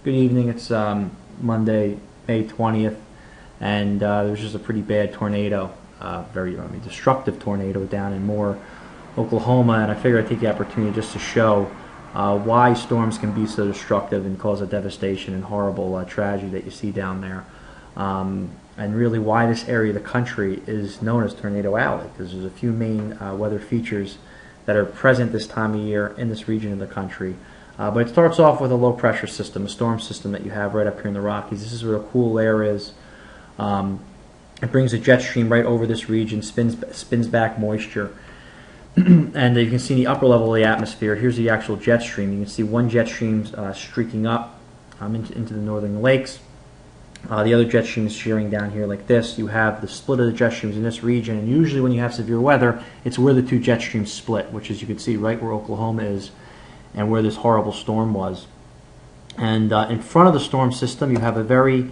Good evening. It's Monday, May 20th, and there was just a pretty bad tornado, destructive tornado down in Moore, Oklahoma. And I figured I'd take the opportunity just to show why storms can be so destructive and cause a devastation and horrible tragedy that you see down there, and really why this area of the country is known as Tornado Alley, because there's a few main weather features that are present this time of year in this region of the country. But it starts off with a low pressure system, a storm system that you have right up here in the Rockies. This is where the cool air is. It brings a jet stream right over this region, spins back moisture. And you can see in the upper level of the atmosphere, here's the actual jet stream. You can see one jet stream streaking up into the northern lakes. The other jet stream is shearing down here like this. You have the split of the jet streams in this region, and usually when you have severe weather, it's where the two jet streams split, which is, you can see right where Oklahoma is and where this horrible storm was. And in front of the storm system, you have a very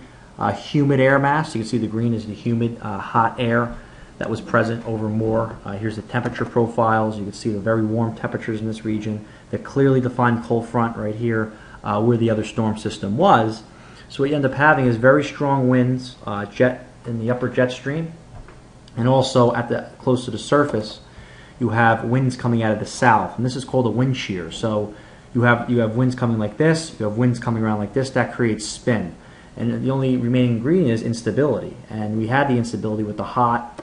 humid air mass. You can see the green is the humid, hot air that was present over Moore. Here's the temperature profiles. You can see the very warm temperatures in this region. The clearly defined cold front right here where the other storm system was. So what you end up having is very strong winds in the upper jet stream, and also close to the surface you have winds coming out of the south, and this is called a wind shear. So you have winds coming like this, you have winds coming around like this. That creates spin, and the only remaining ingredient is instability. And we had the instability with the hot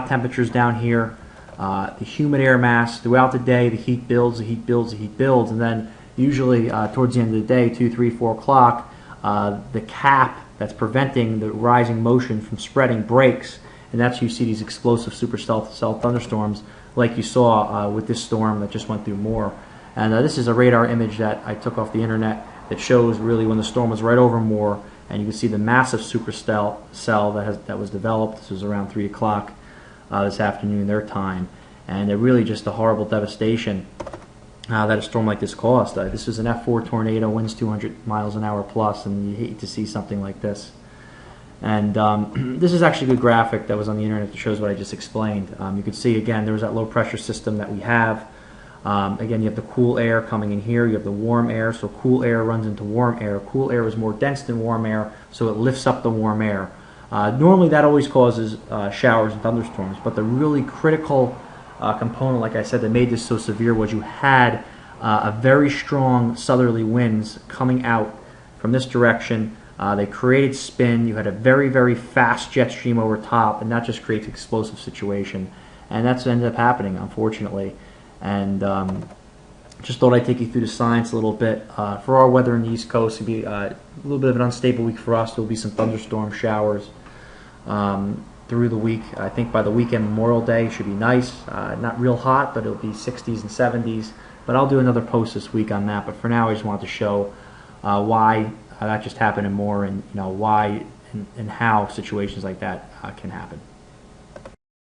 temperatures down here, the humid air mass throughout the day. The heat builds, the heat builds, the heat builds, and then usually towards the end of the day, 2, 3, 4 o'clock, the cap that's preventing the rising motion from spreading breaks. And that's, you see these explosive supercell thunderstorms like you saw with this storm that just went through Moore. And this is a radar image that I took off the internet that shows really when the storm was right over Moore, and you can see the massive supercell that was developed. This was around 3 o'clock this afternoon their time, and they're really just a horrible devastation that a storm like this caused. This was an F4 tornado, winds 200 miles an hour plus, and you hate to see something like this. And this is actually a good graphic that was on the internet that shows what I just explained. You can see, again, there was that low pressure system that we have. Again, you have the cool air coming in here, you have the warm air, so cool air runs into warm air. Cool air is more dense than warm air, so it lifts up the warm air. Normally that always causes showers and thunderstorms, but the really critical component, like I said, that made this so severe was you had a very strong southerly winds coming out from this direction. They created spin. You had a very, very fast jet stream over top, and that just creates an explosive situation. And that's what ended up happening, unfortunately. And just thought I'd take you through the science a little bit. For our weather in the East Coast, it'll be a little bit of an unstable week for us. There'll be some thunderstorm showers through the week. I think by the weekend, Memorial Day should be nice. Not real hot, but it'll be 60s and 70s. But I'll do another post this week on that. But for now, I just wanted to show why that just happened and more, and why and how situations like that can happen.